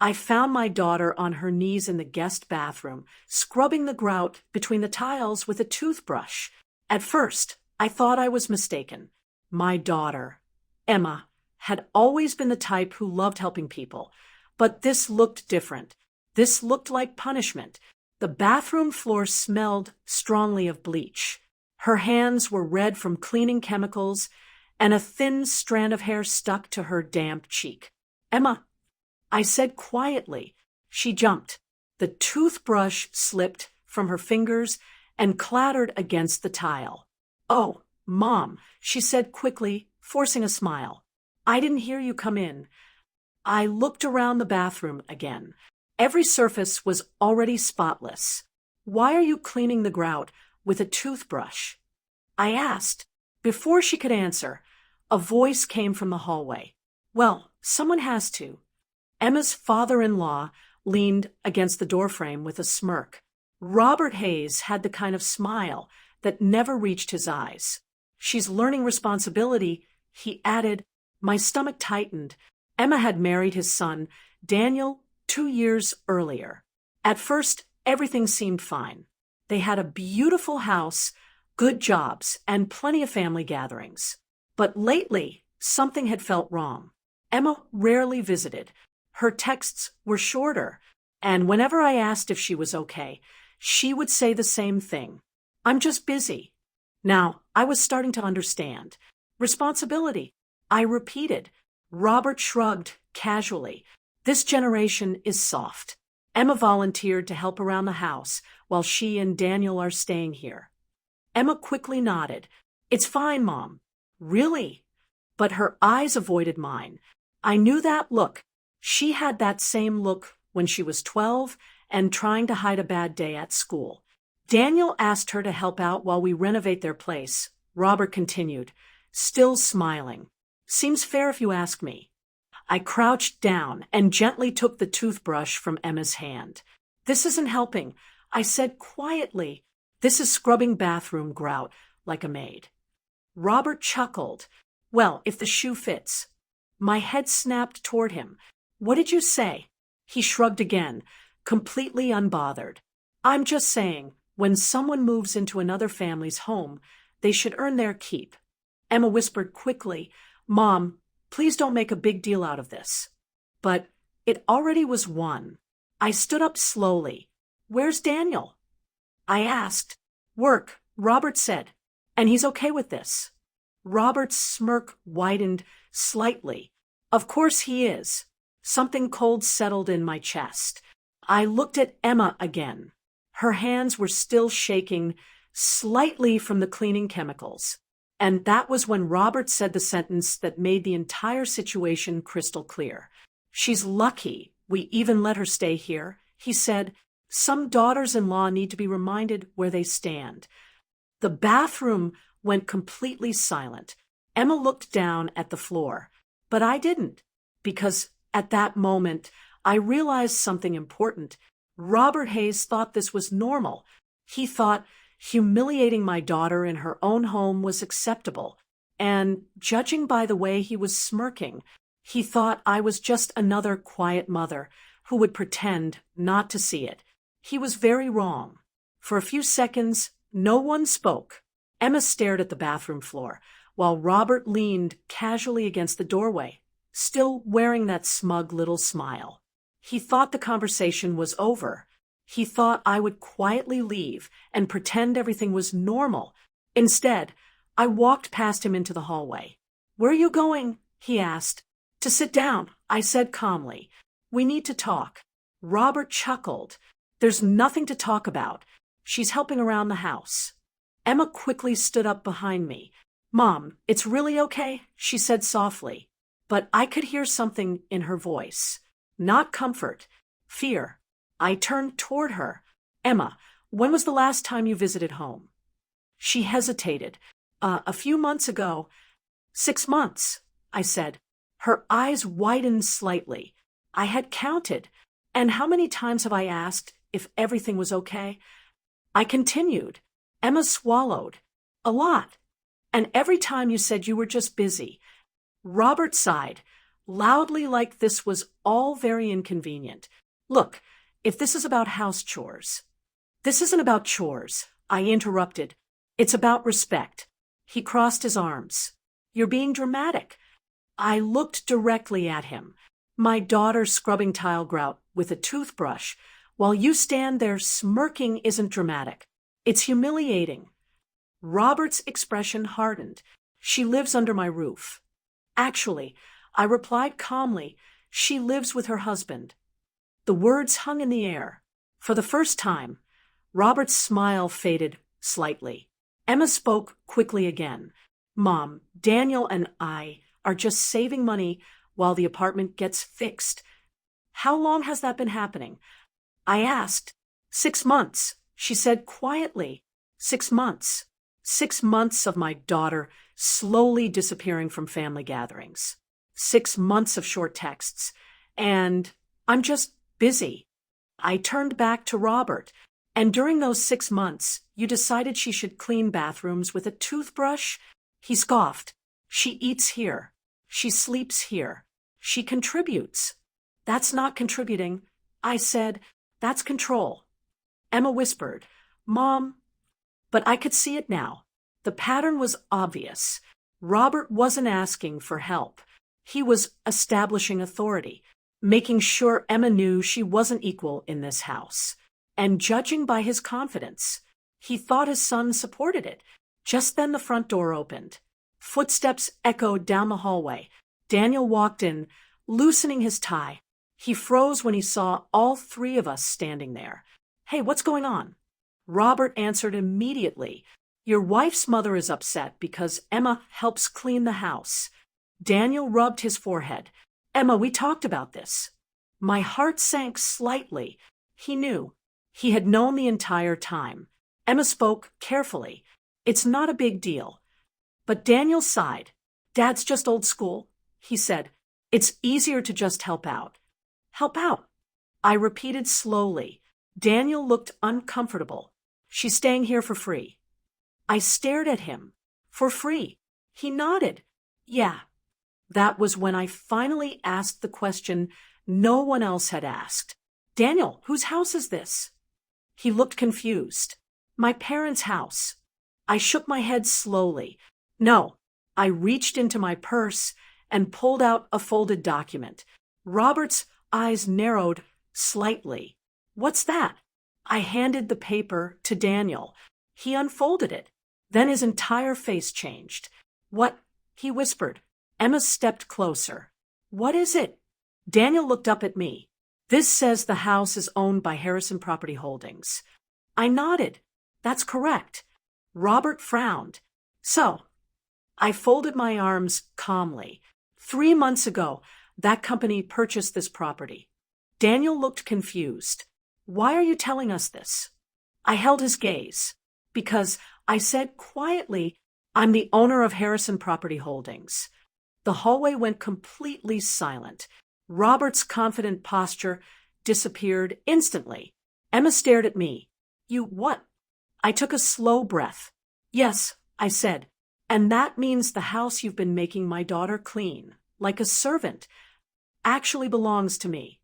I found my daughter on her knees in the guest bathroom, scrubbing the grout between the tiles with a toothbrush. At first, I thought I was mistaken. My daughter, Emma, had always been the type who loved helping people, but this looked different. This looked like punishment. The bathroom floor smelled strongly of bleach. Her hands were red from cleaning chemicals, and a thin strand of hair stuck to her damp cheek. "Emma," I said quietly. She jumped. The toothbrush slipped from her fingers and clattered against the tile. "Oh, Mom," she said quickly, forcing a smile. "I didn't hear you come in." I looked around the bathroom again. Every surface was already spotless. "Why are you cleaning the grout with a toothbrush?" I asked. Before she could answer, a voice came from the hallway. "Well, someone has to." Emma's father-in-law leaned against the doorframe with a smirk. Robert Hayes had the kind of smile that never reached his eyes. "She's learning responsibility," he added. My stomach tightened. Emma had married his son, Daniel, 2 years earlier. At first, everything seemed fine. They had a beautiful house, good jobs, and plenty of family gatherings. But lately, something had felt wrong. Emma rarely visited. Her texts were shorter, and whenever I asked if she was okay, she would say the same thing. "I'm just busy." Now, I was starting to understand. Responsibility, I repeated. Robert shrugged casually. "This generation is soft." Emma volunteered to help around the house while she and Daniel are staying here. Emma quickly nodded. "It's fine, Mom." "Really?" But her eyes avoided mine. I knew that look. She had that same look when she was 12 and trying to hide a bad day at school. "Daniel asked her to help out while we renovate their place," Robert continued, still smiling. "Seems fair if you ask me." I crouched down and gently took the toothbrush from Emma's hand. "This isn't helping," I said quietly. "This is scrubbing bathroom grout like a maid." Robert chuckled. "Well, if the shoe fits." My head snapped toward him. "What did you say?" He shrugged again, completely unbothered. "I'm just saying, when someone moves into another family's home, they should earn their keep." Emma whispered quickly, "Mom, please don't make a big deal out of this." But it already was one. I stood up slowly. "Where's Daniel?" I asked. "Work," Robert said. "And he's okay with this." Robert's smirk widened slightly. "Of course he is." Something cold settled in my chest. I looked at Emma again. Her hands were still shaking slightly from the cleaning chemicals. And that was when Robert said the sentence that made the entire situation crystal clear. "She's lucky we even let her stay here," he said. "Some daughters-in-law need to be reminded where they stand." The bathroom went completely silent. Emma looked down at the floor, but I didn't, because at that moment I realized something important. Robert Hayes thought this was normal. He thought humiliating my daughter in her own home was acceptable, and judging by the way he was smirking, he thought I was just another quiet mother who would pretend not to see it. He was very wrong. For a few seconds, no one spoke. Emma stared at the bathroom floor, while Robert leaned casually against the doorway, still wearing that smug little smile. He thought the conversation was over. He thought I would quietly leave and pretend everything was normal. Instead, I walked past him into the hallway. "Where are you going?" he asked. "To sit down," I said calmly. "We need to talk." Robert chuckled. "There's nothing to talk about. She's helping around the house." Emma quickly stood up behind me. "Mom, it's really okay," she said softly. But I could hear something in her voice. Not comfort, fear. I turned toward her. "Emma, when was the last time you visited home?" She hesitated. A few months ago." "6 months," I said. Her eyes widened slightly. I had counted. "And how many times have I asked if everything was okay?" I continued. Emma swallowed. "A lot. And every time you said you were just busy." Robert sighed. loudly like this was all very inconvenient. Look, if this is about house chores. This isn't about chores, I interrupted. It's about respect. He crossed his arms. You're being dramatic. I looked directly at him. My daughter scrubbing tile grout with a toothbrush, while you stand there smirking isn't dramatic. It's humiliating. Robert's expression hardened. She lives under my roof. Actually, I replied calmly, she lives with her husband. The words hung in the air. For the first time, Robert's smile faded slightly. Emma spoke quickly again. Mom, Daniel and I are just saving money while the apartment gets fixed. How long has that been happening? I asked. 6 months, she said quietly. 6 months. 6 months of my daughter slowly disappearing from family gatherings. 6 months of short texts. And I'm just busy. I turned back to Robert. And during those 6 months, you decided she should clean bathrooms with a toothbrush? He scoffed. She eats here. She sleeps here. She contributes. That's not contributing. I said, that's control. Emma whispered, Mom. But I could see it now. The pattern was obvious. Robert wasn't asking for help. He was establishing authority, making sure Emma knew she wasn't equal in this house. And judging by his confidence, he thought his son supported it. Just then the front door opened. Footsteps echoed down the hallway. Daniel walked in, loosening his tie. He froze when he saw all 3 of us standing there. Hey, what's going on? Robert answered immediately. Your wife's mother is upset because Emma helps clean the house. Daniel rubbed his forehead. Emma, we talked about this. My heart sank slightly. He knew. He had known the entire time. Emma spoke carefully. It's not a big deal. But Daniel sighed. Dad's just old school, he said. It's easier to just help out. Help out? I repeated slowly. Daniel looked uncomfortable. She's staying here for free. I stared at him. For free. He nodded. Yeah. That was when I finally asked the question no one else had asked. Daniel, whose house is this? He looked confused. My parents' house. I shook my head slowly. No. I reached into my purse and pulled out a folded document. Robert's eyes narrowed slightly. What's that? I handed the paper to Daniel. He unfolded it. Then his entire face changed. What? He whispered. Emma stepped closer. What is it? Daniel looked up at me. This says the house is owned by Harrison Property Holdings. I nodded. That's correct. Robert frowned. So, I folded my arms calmly. 3 months ago, that company purchased this property. Daniel looked confused. Why are you telling us this? I held his gaze. Because I said quietly, I'm the owner of Harrison Property Holdings. The hallway went completely silent. Robert's confident posture disappeared instantly. Emma stared at me. You what? I took a slow breath. Yes, I said. And that means the house you've been making my daughter clean, like a servant, actually belongs to me.